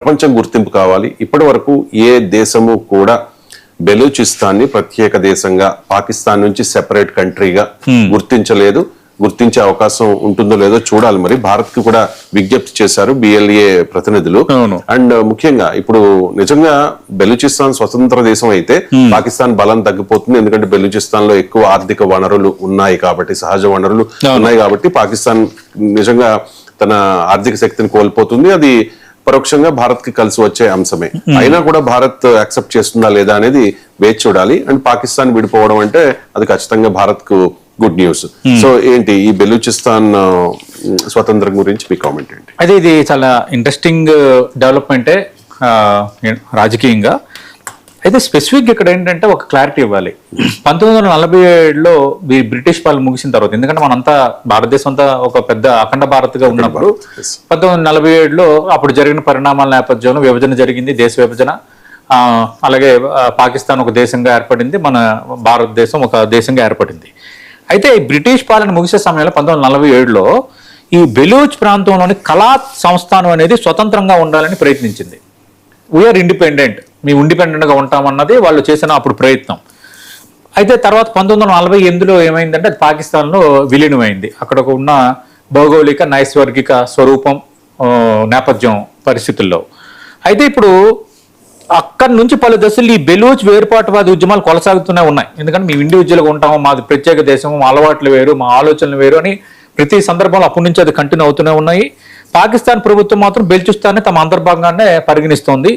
ప్రపంచం గుర్తింపు కావాలి. ఇప్పటి వరకు ఏ దేశము కూడా బెలూచిస్తాన్ని ప్రత్యేక దేశంగా పాకిస్తాన్ నుంచి సెపరేట్ కంట్రీగా గుర్తించలేదు. గుర్తించే అవకాశం ఉంటుందో లేదో చూడాలి. మరి భారత్ కి కూడా విజ్ఞప్తి చేశారు BLA ప్రతినిధులు. అండ్ ముఖ్యంగా ఇప్పుడు నిజంగా బెలూచిస్తాన్ స్వతంత్ర దేశం అయితే పాకిస్తాన్ బలం తగ్గిపోతుంది. ఎందుకంటే బెలూచిస్తాన్ లో ఎక్కువ ఆర్థిక వనరులు ఉన్నాయి కాబట్టి, సహజ వనరులు ఉన్నాయి కాబట్టి పాకిస్తాన్ నిజంగా తన ఆర్థిక శక్తిని కోల్పోతుంది. అది పరోక్షంగా భారత్ కి కలిసి వచ్చే అంశమే. అయినా కూడా భారత్ యాక్సెప్ట్ చేస్తుందా లేదా అనేది వేచి చూడాలి. అండ్ పాకిస్తాన్ విడిపోవడం అంటే అది ఖచ్చితంగా భారత్ కు గుడ్ న్యూస్. సో ఏంటి ఈ బెలూచిస్తాన్ స్వతంత్రం గురించి మీ కామెంట్ ఏంటి? అయితే ఇది చాలా ఇంట్రెస్టింగ్ డెవలప్మెంటే రాజకీయంగా. అయితే స్పెసిఫిక్ ఇక్కడ ఏంటంటే ఒక క్లారిటీ ఇవ్వాలి. 1947లో బ్రిటిష్ పాలన ముగిసిన తర్వాత, ఎందుకంటే మనంతా భారతదేశం అంతా ఒక పెద్ద అఖండ భారత్గా ఉన్నప్పుడు 1947లో అప్పుడు జరిగిన పరిణామాల నేపథ్యంలో విభజన జరిగింది, దేశ విభజన. అలాగే పాకిస్తాన్ ఒక దేశంగా ఏర్పడింది, మన భారతదేశం ఒక దేశంగా ఏర్పడింది. అయితే ఈ బ్రిటిష్ పాలన ముగిసే సమయంలో 1947లో ఈ బెలూచ్ ప్రాంతంలోని కలాత్ సంస్థానం అనేది స్వతంత్రంగా ఉండాలని ప్రయత్నించింది. వీఆర్ ఇండిపెండెంట్, మేము ఇండిపెండెంట్గా ఉంటామన్నది వాళ్ళు చేసిన అప్పుడు ప్రయత్నం. అయితే తర్వాత 1948లో ఏమైందంటే అది పాకిస్తాన్లో విలీనమైంది. అక్కడ ఉన్న భౌగోళిక నైసర్గిక స్వరూపం నేపథ్యం పరిస్థితుల్లో. అయితే ఇప్పుడు అక్కడి నుంచి పలు దశలు ఈ బెలూచ్ వేర్పాటువాది ఉద్యమాలు కొనసాగుతూనే ఉన్నాయి. ఎందుకంటే మేము ఇండివిజువల్గా ఉంటాము, మాది ప్రత్యేక దేశం, మా అలవాట్లు వేరు, మా ఆలోచనలు వేరు అని ప్రతి సందర్భంలో అప్పటి నుంచి అది కంటిన్యూ అవుతూనే ఉన్నాయి. పాకిస్తాన్ ప్రభుత్వం మాత్రం బెలూచిస్తాన్ని తమ అంతర్భాగంగానే పరిగణిస్తోంది.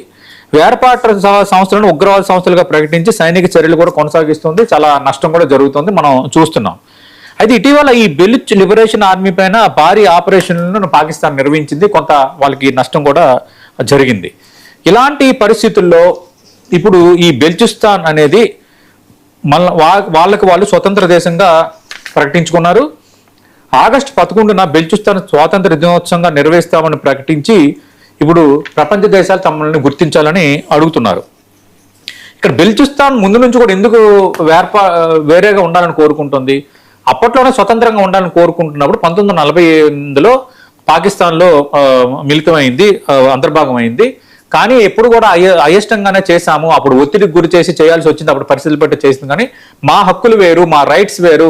వేర్పాటు సంస్థలను ఉగ్రవాద సంస్థలుగా ప్రకటించి సైనిక చర్యలు కూడా కొనసాగిస్తుంది. చాలా నష్టం కూడా జరుగుతుంది, మనం చూస్తున్నాం. అయితే ఇటీవల ఈ బెలూచ్ లిబరేషన్ ఆర్మీ పైన భారీ ఆపరేషన్లను పాకిస్తాన్ నిర్వహించింది. కొంత వాళ్ళకి నష్టం కూడా జరిగింది. ఇలాంటి పరిస్థితుల్లో ఇప్పుడు ఈ బెలూచిస్తాన్ అనేది వాళ్ళకి వాళ్ళు స్వతంత్ర దేశంగా ప్రకటించుకున్నారు. ఆగస్టు 11న బెలూచిస్తాన్ స్వాతంత్ర దినోత్సవంగా నిర్వహిస్తామని ప్రకటించి ఇప్పుడు ప్రపంచ దేశాలు తమని గుర్తించాలని అడుగుతున్నారు. ఇక్కడ బెలూచిస్తాన్ ముందు నుంచి కూడా ఎందుకు వేరేగా ఉండాలని కోరుకుంటుంది? అప్పట్లోనే స్వతంత్రంగా ఉండాలని కోరుకుంటున్నప్పుడు 1948లో పాకిస్తాన్లో మిళితమైంది, అంతర్భాగం అయింది. కానీ ఎప్పుడు కూడా అయిష్టంగానే చేశాము. అప్పుడు ఒత్తిడికి గురి చేసి చేయాల్సి వచ్చింది, అప్పుడు పరిస్థితులు పెట్టి చేసింది. కానీ మా హక్కులు వేరు, మా రైట్స్ వేరు,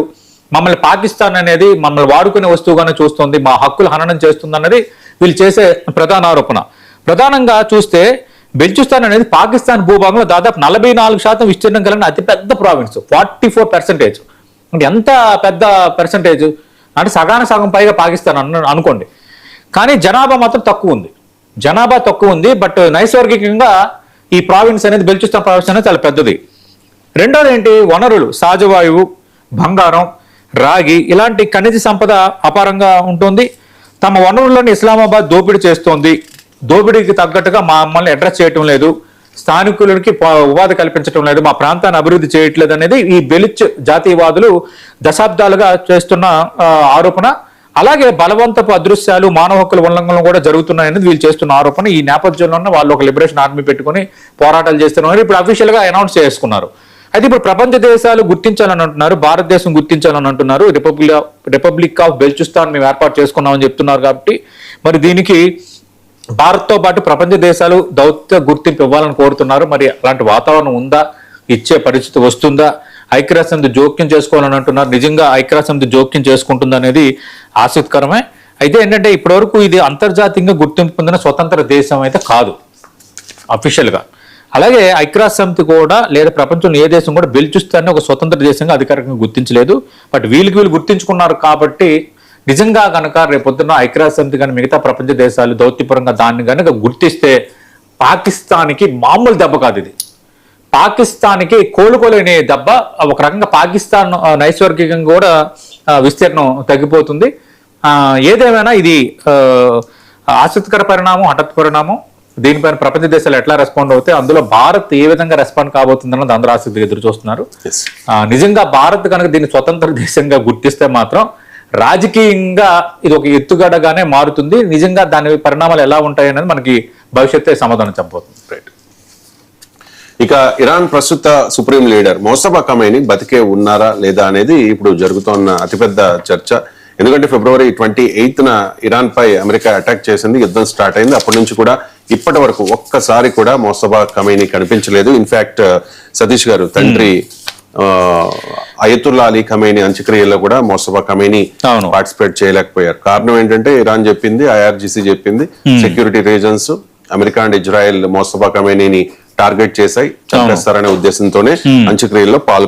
మమ్మల్ని పాకిస్తాన్ అనేది మమ్మల్ని వాడుకునే వస్తువుగానే చూస్తుంది, మా హక్కులు హననం చేస్తుంది అన్నది వీళ్ళు చేసే ప్రధాన ఆరోపణ. ప్రధానంగా చూస్తే బెలూచిస్తాన్ అనేది పాకిస్తాన్ భూభాగంలో దాదాపు 44% విస్తీర్ణం కలిగిన అతిపెద్ద ప్రావిన్స్, 44%. అంటే ఎంత పెద్ద పర్సంటేజ్ అంటే సగానికి సగం పైగా పాకిస్తాన్ అనుకోండి. కానీ జనాభా మాత్రం తక్కువ ఉంది. బట్ నైసర్గికంగా ఈ ప్రావిన్స్ అనేది, బెలూచిస్తాన్ ప్రావిన్స్ అనేది చాలా పెద్దది. రెండోది ఏంటి? వనరులు, సహజవాయువు, బంగారం, రాగి ఇలాంటి ఖనిజ సంపద అపారంగా ఉంటుంది. తమ వనరులను ఇస్లామాబాద్ దోపిడీ చేస్తోంది. దోపిడీకి తగ్గట్టుగా మమ్మల్ని అడ్రస్ చేయటం లేదు, స్థానికులకి ఉపాధి కల్పించడం లేదు, మా ప్రాంతాన్ని అభివృద్ధి చేయట్లేదు అనేది ఈ బెలూచ్ జాతీయవాదులు దశాబ్దాలుగా చేస్తున్న ఆరోపణ. అలాగే బలవంతపు అదృశ్యాలు, మానవ హక్కుల ఉల్లంఘనలు కూడా జరుగుతున్నాయనేది వీళ్ళు చేస్తున్న ఆరోపణ. ఈ నేపథ్యంలోనే వాళ్ళు ఒక లిబరేషన్ ఆర్మీ పెట్టుకుని పోరాటాలు చేస్తున్నారు. ఇప్పుడు అఫీషియల్ గా అనౌన్స్ చేసుకున్నారు. అయితే ఇప్పుడు ప్రపంచ దేశాలు గుర్తించాలని అంటున్నారు, భారతదేశం గుర్తించాలని అంటున్నారు. రిపబ్లిక్ ఆఫ్ బెలూచిస్తాన్ మేము ఏర్పాటు చేసుకున్నామని చెప్తున్నారు. కాబట్టి మరి దీనికి భారత్తో పాటు ప్రపంచ దేశాలు దౌత్య గుర్తింపు ఇవ్వాలని కోరుతున్నారు. మరి అలాంటి వాతావరణం ఉందా? ఇచ్చే పరిస్థితి వస్తుందా? ఐక్యరాజ్యసమితి జోక్యం చేసుకోవాలని అంటున్నారు. నిజంగా ఐక్యరాజ్యసమితి జోక్యం చేసుకుంటుంది అనేది ఆసక్తికరమే. అయితే ఏంటంటే ఇప్పటివరకు ఇది అంతర్జాతీయంగా గుర్తింపు పొందిన స్వతంత్ర దేశం అయితే కాదు అఫీషియల్గా. అలాగే ఐక్యరాజ్యసమితి కూడా లేదా ప్రపంచంలో ఏ దేశం కూడా బెలూచిస్తాన్ని ఒక స్వతంత్ర దేశంగా అధికారికంగా గుర్తించలేదు. బట్ వీళ్ళు గుర్తించుకున్నారు. కాబట్టి నిజంగా కనుక రేపొద్దున ఐక్యరాజ్యసమితి కానీ మిగతా ప్రపంచ దేశాలు దౌత్యపరంగా దాన్ని కనుక గుర్తిస్తే పాకిస్తాన్కి మామూలు దెబ్బ కాదు ఇది. పాకిస్తాన్కి కోలుకోలేని దెబ్బ. ఒక రకంగా పాకిస్తాన్ నైసర్గికంగా కూడా విస్తీర్ణం తగ్గిపోతుంది. ఏదేమైనా ఇది ఆసక్తికర పరిణామం, హఠాత్ పరిణామం. దీనిపైన ప్రపంచ దేశాలు ఎట్లా రెస్పాండ్ అవుతాయి, అందులో భారత్ ఏ విధంగా రెస్పాండ్ కాబోతుందన్నది అందరూ ఆసక్తిగా ఎదురు చూస్తున్నారు. నిజంగా భారత్ కనుక దీన్ని స్వతంత్ర దేశంగా గుర్తిస్తే మాత్రం రాజకీయంగా ఇది ఒక ఎత్తుగడగానే మారుతుంది. నిజంగా దాని పరిణామాలు ఎలా ఉంటాయి అనేది మనకి భవిష్యత్తే సమాధానం చెప్పబోతుంది. రైట్. ఇక ఇరాన్ ప్రస్తుత సుప్రీం లీడర్ మోసబా ఖమైనీ బతికే ఉన్నారా లేదా అనేది ఇప్పుడు జరుగుతున్న అతిపెద్ద చర్చ. ఎందుకంటే ఫిబ్రవరి 28న ఇరాన్ పై అమెరికా అటాక్ చేసింది, యుద్ధం స్టార్ట్ అయింది. అప్పటి నుంచి కూడా ఇప్పటి వరకు ఒక్కసారి కూడా మోసబా ఖమేనీ కనిపించలేదు. ఇన్ఫాక్ట్ సతీష్ గారు తండ్రి అయతుల్లా అలీ ఖమేనీ అంత్యక్రియల్లో కూడా మోసబా ఖమేనీ అవును. పార్టిసిపేట్ చేయలేకపోయారు. కారణం ఏంటంటే ఇరాన్ చెప్పింది, IRGC చెప్పింది, security reasons, America and Israel Mojtaba ఖమేనీని టార్గెట్ చేశాయి, చంపేస్తారనే ఉద్దేశంతోనే అంత్యక్రియల్లో పాల్గొన్నారు.